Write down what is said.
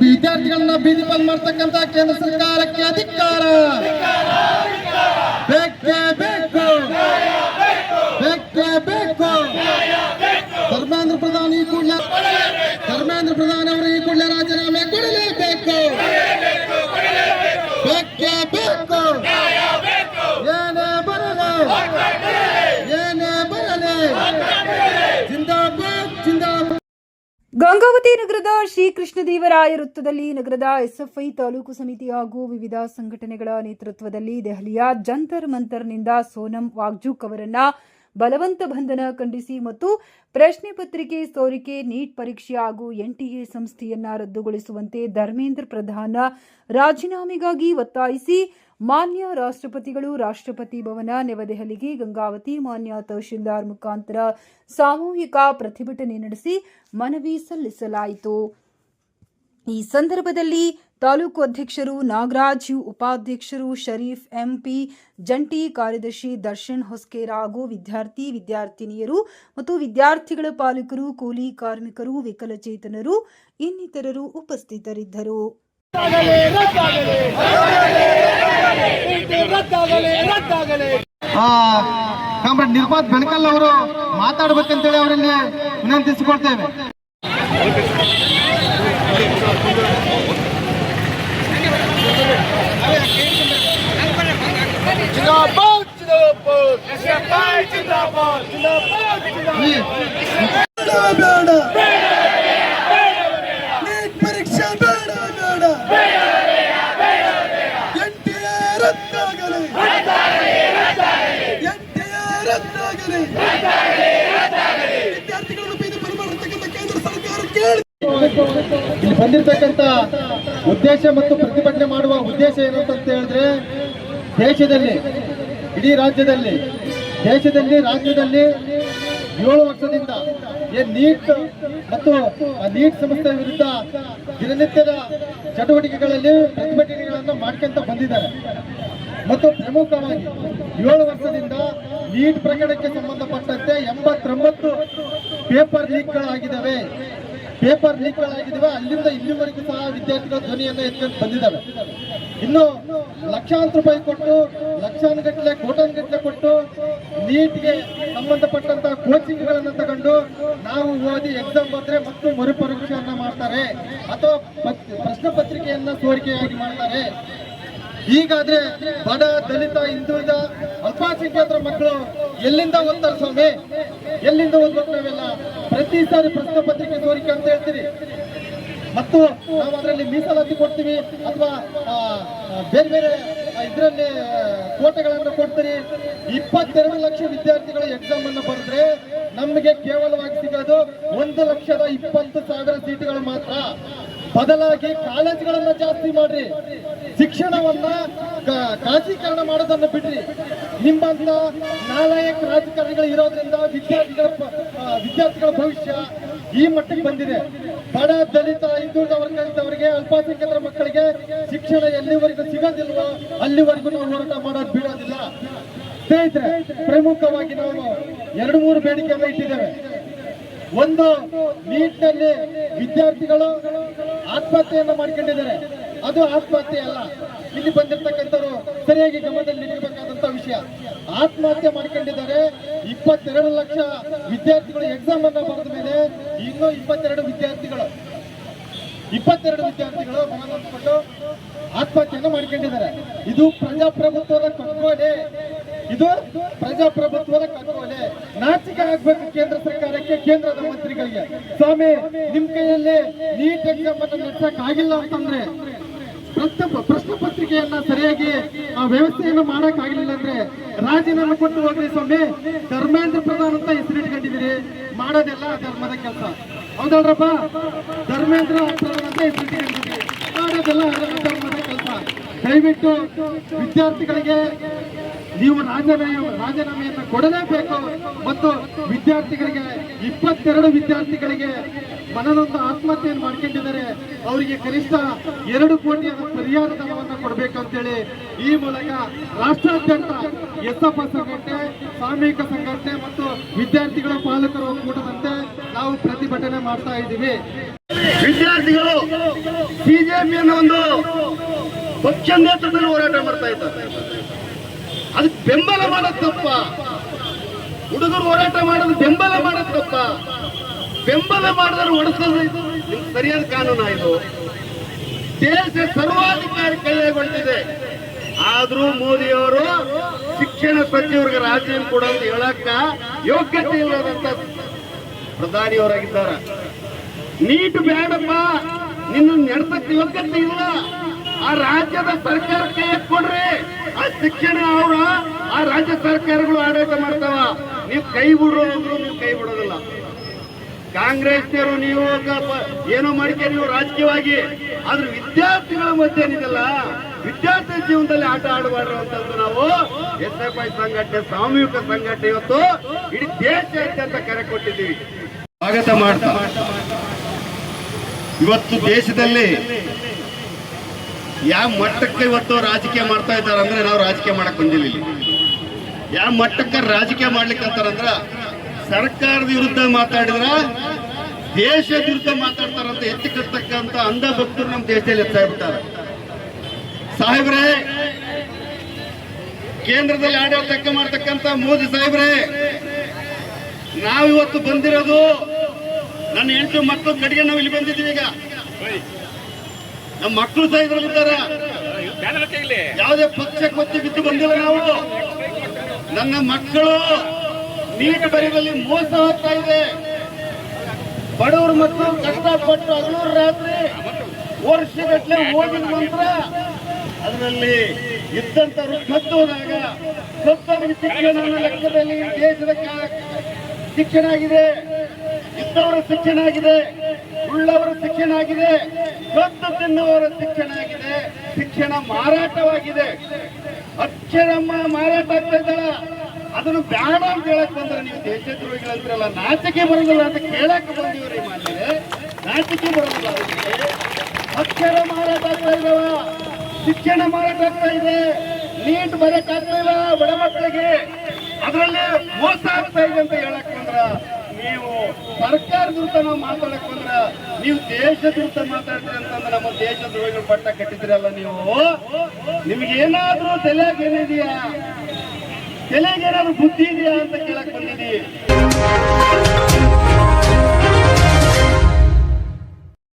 ವಿದ್ಯಾರ್ಥಿಗಳನ್ನ ಬೀದಿ ಬಂದ್ ಮಾಡ್ತಕ್ಕಂತ ಕೇಂದ್ರ ಸರ್ಕಾರಕ್ಕೆ ಅಧಿಕಾರ ಬೇಕೇ ಬೇಕು, ಬೇಕೇ ಬೇಕು. ಧರ್ಮೇಂದ್ರ ಪ್ರಧಾನ್ ಅವರು ಈ ಕೂಡಲೇ ರಾಜೀನಾಮೆ ಕೊಡಲೇಬೇಕು, ಬೇಕೇ ಬೇಕು. ಏನೇ ಬರಲಿ, ಏನೇ ಬರಲಿ, ಜಿಂದಾಬಾದ್ ಜಿಂದಾಬಾದ್. ಗಂಗಾವತಿ ನಗರದ ಶ್ರೀಕೃಷ್ಣದೇವರಾಯ ವೃತ್ತದಲ್ಲಿ ನಗರದ ಎಸ್ಎಫ್ಐ ತಾಲೂಕು ಸಮಿತಿ ಹಾಗೂ ವಿವಿಧ ಸಂಘಟನೆಗಳ ನೇತೃತ್ವದಲ್ಲಿ ದೆಹಲಿಯ ಜಂತರ್ ಮಂತರ್ನಿಂದ ಸೋನಂ ವಾಂಗ್ಚುಕ್ ಅವರನ್ನ ಬಲವಂತ ಬಂಧನ ಖಂಡಿಸಿ ಮತ್ತು ಪ್ರಶ್ನೆ ಪತ್ರಿಕೆ ಸೋರಿಕೆ, ನೀಟ್ ಪರೀಕ್ಷೆ ಹಾಗೂ ಎನ್ಟಿಎ ಸಂಸ್ಥೆಯನ್ನ ರದ್ದುಗೊಳಿಸುವಂತೆ ಧರ್ಮೇಂದ್ರ ಪ್ರಧಾನ್ ರಾಜೀನಾಮೆಗಾಗಿ ಒತ್ತಾಯಿಸಿ ಮಾನ್ಯ ರಾಷ್ಟ್ರಪತಿಗಳು ರಾಷ್ಟ್ರಪತಿ ಭವನ ನವದೆಹಲಿಗೆ ಗಂಗಾವತಿ ಮಾನ್ಯ ತಹಶೀಲ್ದಾರ್ ಮುಖಾಂತರ ಸಾಮೂಹಿಕ ಪ್ರತಿಭಟನೆ ನಡೆಸಿ ಮನವಿ ಸಲ್ಲಿಸಲಾಯಿತು. ಈ ಸಂದರ್ಭದಲ್ಲಿ ತಾಲೂಕು ಅಧ್ಯಕ್ಷರು ನಾಗರಾಜ್, ಉಪಾಧ್ಯಕ್ಷರು ಶರೀಫ್, ಎಂಪಿ, ಜಂಟಿ ಕಾರ್ಯದರ್ಶಿ ದರ್ಶನ್ ಹೊಸ್ಕೇರ ಹಾಗೂ ವಿದ್ಯಾರ್ಥಿನಿಯರು ಮತ್ತು ವಿದ್ಯಾರ್ಥಿಗಳ ಪಾಲಕರು, ಕೂಲಿ ಕಾರ್ಮಿಕರು, ವಿಕಲಚೇತನರು ಇನ್ನಿತರರು ಉಪಸ್ಥಿತರಿದ್ದರು. ನಿರ್ಮಾತ್ ಬೆಣಕಲ್ ಅವರು ಮಾತಾಡಬೇಕಂತೇಳಿ ಅವರಲ್ಲಿ ವಿನಂತಿಸಿಕೊಳ್ತೇವೆ. ಜಿಂದಾಬಾದ್ ಜಿಂದಾಬಾದ್ ಜಿಂದಾಬಾದ್ ಜಿಂದಾಬಾದ್ ನೀಟ್ ಪರೀಕ್ಷೆ ಬೇಡ ಬೇಡ, ಎನ್ಟಿಎ ರದ್ದಾಗಲಿ, ಎನ್ಟಿಎ ರದ್ದಾಗಲಿ, ವಿದ್ಯಾರ್ಥಿಗಳನ್ನು ಬೀದಿ ಬರಮಾಡತಕ್ಕಂಥ ಕೇಂದ್ರ ಸರ್ಕಾರಕ್ಕೆ ಇಲ್ಲಿ ಬಂದಿರತಕ್ಕಂತ ಉದ್ದೇಶ ಮತ್ತು ಪ್ರತಿಭಟನೆ ಮಾಡುವ ಉದ್ದೇಶ ಏನು ಅಂತ ಹೇಳಿದ್ರೆ, ದೇಶದಲ್ಲಿ ಇಡೀ ರಾಜ್ಯದಲ್ಲಿ 7 ವರ್ಷದಿಂದ ನೀಟ್ ಮತ್ತು ನೀಟ್ ಸಂಸ್ಥೆ ವಿರುದ್ಧ ದಿನನಿತ್ಯದ ಚಟುವಟಿಕೆಗಳಲ್ಲಿ ಪ್ರತಿಭಟನೆಗಳನ್ನು ಮಾಡ್ಕೊಂತ ಬಂದಿದ್ದಾರೆ. ಮತ್ತು ಪ್ರಮುಖವಾಗಿ 7 ವರ್ಷದಿಂದ ನೀಟ್ ಪ್ರಕರಣಕ್ಕೆ ಸಂಬಂಧಪಟ್ಟಂತೆ 89 ಪೇಪರ್ ಲೀಕ್ಗಳಾಗಿದ್ದಾವೆ. ಅಲ್ಲಿಂದ ಇಲ್ಲಿವರೆಗೂ ಸಹ ವಿದ್ಯಾರ್ಥಿಗಳ ಧ್ವನಿಯನ್ನು ಎತ್ಕೊಂಡು ಬಂದಿದ್ದಾವೆ. ಇನ್ನು ಲಕ್ಷಾಂತರ ರೂಪಾಯಿ ಕೊಟ್ಟು, ಲಕ್ಷಾನುಗಟ್ಟಲೆ ಕೋಟಾನುಗಟ್ಟಲೆ ಕೊಟ್ಟು ನೀಟ್ಗೆ ಸಂಬಂಧಪಟ್ಟಂತ ಕೋಚಿಂಗ್ಗಳನ್ನು ತಗೊಂಡು ನಾವು ಓದಿ ಎಕ್ಸಾಮ್ ಬಂದ್ರೆ ಮತ್ತು ಮರುಪರೀಕ್ಷೆಯನ್ನ ಮಾಡ್ತಾರೆ ಅಥವಾ ಪ್ರಶ್ನೆ ಪತ್ರಿಕೆಯನ್ನ ಸೋರಿಕೆಯಾಗಿ ಮಾಡ್ತಾರೆ. ಹೀಗಾದ್ರೆ ಬಡ, ದಲಿತ, ಹಿಂದುಳಿದ, ಅಲ್ಪಸಂಖ್ಯಾತರ ಮಕ್ಕಳು ಎಲ್ಲಿಂದ ಓದ್ತಾರೆ ಸ್ವಾಮಿ? ಎಲ್ಲಿಂದ ಓದ್ಬೇಕು? ನಾವೆಲ್ಲ ಪ್ರತಿ ಸಾರಿ ಪ್ರಶ್ನೆ ಪತ್ರಿಕೆ ಸೋರಿಕೆ ಅಂತ ಹೇಳ್ತೀವಿ ಮತ್ತು ನಾವು ಅದರಲ್ಲಿ ಮೀಸಲಾತಿ ಕೊಡ್ತೀವಿ ಅಥವಾ ಬೇರೆ ಬೇರೆ ಇದರಲ್ಲಿ ಕೋಟೆಗಳನ್ನು ಕೊಡ್ತೀರಿ. 22 ಲಕ್ಷ ವಿದ್ಯಾರ್ಥಿಗಳು ಎಕ್ಸಾಮ್ ಅನ್ನು ಬರೆದ್ರೆ ನಮಗೆ ಕೇವಲವಾಗಿ ಸಿಗೋದು 1,20,000 ಸೀಟುಗಳು ಮಾತ್ರ. ಬದಲಾಗಿ ಕಾಲೇಜುಗಳನ್ನ ಜಾಸ್ತಿ ಮಾಡ್ರಿ, ಶಿಕ್ಷಣವನ್ನ ಖಾಸಗೀಕರಣ ಮಾಡೋದನ್ನ ಬಿಡ್ರಿ. ನಿಮ್ಮಂತ ನಾಲಾಯಕ ರಾಜಕಾರಣಿಗಳು ಇರೋದ್ರಿಂದ ವಿದ್ಯಾರ್ಥಿಗಳ ಭವಿಷ್ಯ ಈ ಮಟ್ಟಿಗೆ ಬಂದಿದೆ. ಬಡ, ದಲಿತ, ಹಿಂದುಳಿದ ವರ್ಗದವರಿಗೆ, ಅಲ್ಪಸಂಖ್ಯಾತರ ಮಕ್ಕಳಿಗೆ ಶಿಕ್ಷಣ ಎಲ್ಲಿವರೆಗೂ ಸಿಗೋದಿಲ್ವೋ ಅಲ್ಲಿವರೆಗೂ ನಾವು ಹೋರಾಟ ಮಾಡೋದು ಬಿಡೋದಿಲ್ಲ. ಸ್ನೇಹಿತರೆ, ಪ್ರಮುಖವಾಗಿ ನಾವು 2-3 ಬೇಡಿಕೆಯನ್ನು ಇಟ್ಟಿದ್ದೇವೆ. ಒಂದು, ನೀಟ್ನಲ್ಲಿ ವಿದ್ಯಾರ್ಥಿಗಳು ಆತ್ಮಹತ್ಯೆಯನ್ನು ಮಾಡ್ಕೊಂಡಿದ್ದಾರೆ. ಅದು ಆತ್ಮಹತ್ಯೆ ಅಲ್ಲ, ಇಲ್ಲಿ ಬಂದಿರತಕ್ಕಂಥವ್ರು ಸರಿಯಾಗಿ ಗಮನದಲ್ಲಿ ಇಡಬೇಕಾದಂತ ವಿಷಯ. ಆತ್ಮಹತ್ಯೆ ಮಾಡ್ಕೊಂಡಿದ್ದಾರೆ. 22 ಲಕ್ಷ ವಿದ್ಯಾರ್ಥಿಗಳು ಎಕ್ಸಾಮ್ ಅನ್ನ ಬರೆದ ಮೇಲೆ ಇನ್ನೂ 22 ವಿದ್ಯಾರ್ಥಿಗಳು ಮನನೊಂದ್ಕೊಂಡು ಆತ್ಮಹತ್ಯೆಯನ್ನು ಮಾಡ್ಕೊಂಡಿದ್ದಾರೆ. ಇದು ಪ್ರಜಾಪ್ರಭುತ್ವದ ಕಗ್ಗೋಲೆ. ನಾಚಿಕೆ ಆಗ್ಬೇಕು ಕೇಂದ್ರ ಸರ್ಕಾರಕ್ಕೆ, ಕೇಂದ್ರದ ಮಂತ್ರಿಗಳಿಗೆ. ಸ್ವಾಮಿ, ನಿಮ್ ಕೈಯಲ್ಲಿ ನೀಟ್ ಎಕ್ಸಾಮ್ ಅನ್ನು ನಡೆಸಕ್ ಆಗಿಲ್ಲ ಅಂತಂದ್ರೆ, ಪ್ರಶ್ನೆ ಪತ್ರಿಕೆಯನ್ನ ಸರಿಯಾಗಿ ವ್ಯವಸ್ಥೆಯನ್ನು ಮಾಡಕ್ ಆಗಿಲ್ಲ ಅಂದ್ರೆ ರಾಜೀನಾಮೆ ಕೊಟ್ಟು ಹೋಗ್ರಿ ಸ್ವಾಮಿ. ಧರ್ಮೇಂದ್ರ ಪ್ರಧಾನ್ ಅಂತ ಹೆಸರಿಟ್ಕೊಂಡಿದ್ದೀರಿ, ಮಾಡೋದೆಲ್ಲ ಧರ್ಮದ ಕೆಲಸ. ಹೌದಲ್ರಪ್ಪ? ಧರ್ಮೇಂದ್ರ ಪ್ರಧಾನ್ ಅಂತ ಹೆಸರಿಟ್ಕೊಂಡಿದ್ದೀರಿ, ಮಾಡೋದೆಲ್ಲ ಧರ್ಮದ ಕೆಲಸ. ದಯವಿಟ್ಟು ವಿದ್ಯಾರ್ಥಿಗಳಿಗೆ ನೀವು ರಾಜೀನಾಮೆಯನ್ನು ಕೊಡಲೇಬೇಕು ಮತ್ತು ವಿದ್ಯಾರ್ಥಿಗಳಿಗೆ 22 ವಿದ್ಯಾರ್ಥಿಗಳಿಗೆ ಮನನೊಂದು ಆತ್ಮಹತ್ಯೆಯನ್ನು ಮಾಡ್ಕೊಂಡಿದ್ದಾರೆ. ಅವರಿಗೆ ಕನಿಷ್ಠ 2 ಕೋಟಿಯ ಪರಿಹಾರ ಧನವನ್ನು ಕೊಡಬೇಕಂತೇಳಿ ಈ ಮೂಲಕ ರಾಷ್ಟ್ರಾದ್ಯಂತ ಎಸ್ಎಫ್ಐ ಸಂಘಟನೆ, ಸಾಮೂಹಿಕ ಸಂಘಟನೆ ಮತ್ತು ವಿದ್ಯಾರ್ಥಿಗಳ ಪಾಲಕರ ಒಕ್ಕೂಟದಂತೆ ನಾವು ಪ್ರತಿಭಟನೆ ಮಾಡ್ತಾ ಇದ್ದೀವಿ. ವಿದ್ಯಾರ್ಥಿಗಳು ಬಿಜೆಪಿಯನ್ನು ಒಂದು ಪಕ್ಷ ನೇತೃತ್ವದಲ್ಲಿ ಹೋರಾಟ ಮಾಡ್ತಾ ಇದ್ದಾರೆ. ಅದಕ್ಕೆ ಬೆಂಬಲ ಮಾಡೋದು ತಪ್ಪ. ಹುಡುಗರು ಹೋರಾಟ ಮಾಡೋದು ಬೆಂಬಲ ಮಾಡೋದು ತಪ್ಪ. ಬೆಂಬಲ ಮಾಡಿದ್ರೆ ಒಡಿಸೋದು ಸರಿಯಾದ ಕಾನೂನು. ಇದು ದೇಶ ಸರ್ವಾಧಿಕಾರಿ ಕೈಗೊಳ್ತಿದೆ. ಆದ್ರೂ ಮೋದಿಯವರು ಶಿಕ್ಷಣ ಸಚಿವರಿಗೆ ರಾಜ್ಯ ಕೂಡ ಅಂತ ಹೇಳಕ್ಕ ಯೋಗ್ಯತೆ ಇಲ್ಲದಂತ ಪ್ರಧಾನಿಯವರಾಗಿದ್ದಾರೆ. ನೀಟ್ ಬೇಡಪ್ಪ, ನಿನ್ನ ನಡೆಸಕ್ಕೆ ಯೋಗ್ಯತೆ ಇಲ್ಲ, ಆ ರಾಜ್ಯದ ಸರ್ಕಾರಕ್ಕೆ ಕೊಡ್ರಿ. ಆ ಶಿಕ್ಷಣ ಆ ರಾಜ್ಯ ಸರ್ಕಾರಗಳು ಆಡಳಿತ ಮಾಡ್ತಾವ. ನೀವು ಕೈ ಬಿಡೋದ್ರು ನೀವು ಕೈ ಬಿಡೋದಿಲ್ಲ. ಕಾಂಗ್ರೆಸ್ನವರು ನೀವು ಏನೋ ಮಾಡ್ತೀರಿ ನೀವು ರಾಜಕೀಯವಾಗಿ, ಆದ್ರೆ ವಿದ್ಯಾರ್ಥಿಗಳ ಮಧ್ಯೆ ಏನಿದೆಲ್ಲ, ವಿದ್ಯಾರ್ಥಿ ಜೀವನದಲ್ಲಿ ಆಟ ಆಡಬಾರ್ದು ಅಂತಂದು ನಾವು ಎಸ್ಎಫ್ಐ ಸಂಘಟನೆ, ಸಾಮೂಹಿಕ ಸಂಘಟನೆ ಇವತ್ತು ಇಡೀ ದೇಶಾದ್ಯಂತ ಕರೆ ಕೊಟ್ಟಿದ್ದೀವಿ. ಸ್ವಾಗತ ಮಾಡ್ತಾ ಇವತ್ತು ದೇಶದಲ್ಲಿ ಯಾವ ಮಟ್ಟಕ್ಕೆ ಇವತ್ತು ರಾಜಕೀಯ ಮಾಡ್ತಾ ಇದ್ದಾರೆ ಅಂದ್ರೆ, ನಾವು ರಾಜಕೀಯ ಮಾಡಕ್ ಬಂದಿಲ್ಲ. ಯಾವ ಮಟ್ಟಕ್ಕೆ ರಾಜಕೀಯ ಮಾಡ್ಲಿಕ್ಕೆ ಅಂತಾರಂದ್ರ, ಸರ್ಕಾರದ ವಿರುದ್ಧ ಮಾತಾಡಿದ್ರ ದೇಶದ ವಿರುದ್ಧ ಮಾತಾಡ್ತಾರಂತ ಎತ್ತಿ ಕಟ್ಟತಕ್ಕಂತ ಅಂಧ ಭಕ್ತರು ನಮ್ಮ ದೇಶದಲ್ಲಿ ಹೆಚ್ಚಾಗ್ಬಿಟ್ಟಾರೆ. ಸಾಹೇಬ್ರೆ, ಕೇಂದ್ರದಲ್ಲಿ ಆಡಳಿತ ಮಾಡ್ತಕ್ಕಂತ ಮೋದಿ ಸಾಹೇಬ್ರೆ, ನಾವಿವತ್ತು ಬಂದಿರೋದು ನನ್ನ ಹೆಂಡತಿ ಮಕ್ಕಳು ಕಡೆಗೆ ನಾವು ಇಲ್ಲಿ ಬಂದಿದ್ದೀವಿ. ಈಗ ನಮ್ಮ ಮಕ್ಕಳು ಸಹ ಇದ್ರಲ್ಲಿದ್ದಾರೆ. ಯಾವುದೇ ಪಕ್ಷಕ್ಕೆ ಒತ್ತಿ ಬಿದ್ದು ಬಂದಿಲ್ಲ ನಾವು. ನನ್ನ ಮಕ್ಕಳು ನೀಟ್ ಬರೀದಲ್ಲಿ ಮೋಸ ಆಗ್ತಾ ಇದೆ. ಬಡವರು ಮಕ್ಕಳು ಕಷ್ಟಪಟ್ಟು ಹಗಲು ರಾತ್ರಿ ವರ್ಷಗಟ್ಟಲೆ ಓದಿದ ನಂತರ ಅದರಲ್ಲಿ ಇದ್ದಂತವ್ರು ಕದ್ದೋದಾಗ ಕದ್ದವರಿಗೆ ಶಿಕ್ಷಣ ಲೆಕ್ಕದಲ್ಲಿ ದೇಶದ ಶಿಕ್ಷಣ ಆಗಿದೆ, ಇದ್ದವರ ಶಿಕ್ಷಣ ಆಗಿದೆ, ಉಳ್ಳವರ ಶಿಕ್ಷಣ ಆಗಿದೆ, ಕದ್ದು ತಿನ್ನುವವರ ಶಿಕ್ಷಣ ಆಗಿದೆ, ಶಿಕ್ಷಣ ಮಾರಾಟವಾಗಿದೆ. ಅಕ್ಷರಮ್ಮ ಮಾರಾಟ ಆಗ್ತಾ ಇದ್ದಾಳ. ಅದನ್ನು ಬೇಡ ಅಂತ ಹೇಳಕ್ ಬಂದ್ರೆ ನೀವು ದೇಶದ್ರೋಹಿಗಳಂದ್ರಲ್ಲ, ನಾಚಿಕೆ ಬರೋದಿಲ್ಲ ಅಂತ ಕೇಳಕ್ ಬಂದಿವ್ರಿ ಮಾನ್ಯರೇ. ನಾಚಿಕೆ ಬರೋದಿಲ್ಲ. ಅದಕ್ಕೆ ಅಕ್ಷರ ಮಾರಾಟ ಆಗ್ತಾ ಇದಾವ, ಶಿಕ್ಷಣ ಮಾರಾಟ ಆಗ್ತಾ ಇದೆ, ನೀಟ್ ಬರಕ್ ಆಗ್ತಾ ಇಲ್ಲ ಬಡ ಮಕ್ಕಳಿಗೆ, ಅದರಲ್ಲಿ ಮೋಸ ಆಗ್ತಾ ಇದೆ ಅಂತ ಹೇಳಕ್ ಬಂದ್ರ ನೀವು ಸರ್ಕಾರದ ವಿರುದ್ಧ ನಾವು ಮಾತಾಡಕ್ ಬಂದ್ರ ನೀವು ದೇಶದ ವಿರುದ್ಧ ಮಾತಾಡ್ತೀರಿ ಅಂತಂದ್ರೆ ನಮ್ಮ ದೇಶದ್ರೋಹಿಗಳು ಪಟ್ಟ ಕಟ್ಟಿದ್ರಲ್ಲ ನೀವು. ನಿಮ್ಗೇನಾದ್ರೂ ತಲೆಗೆ ಏನಿದೆಯಾ, ತಲೆಗೇನಾದ್ರೂ ಬುದ್ಧಿ ಇದೆಯಾ ಅಂತ ಕೇಳಕ್ ಬಂದಿದ್ದೀವಿ.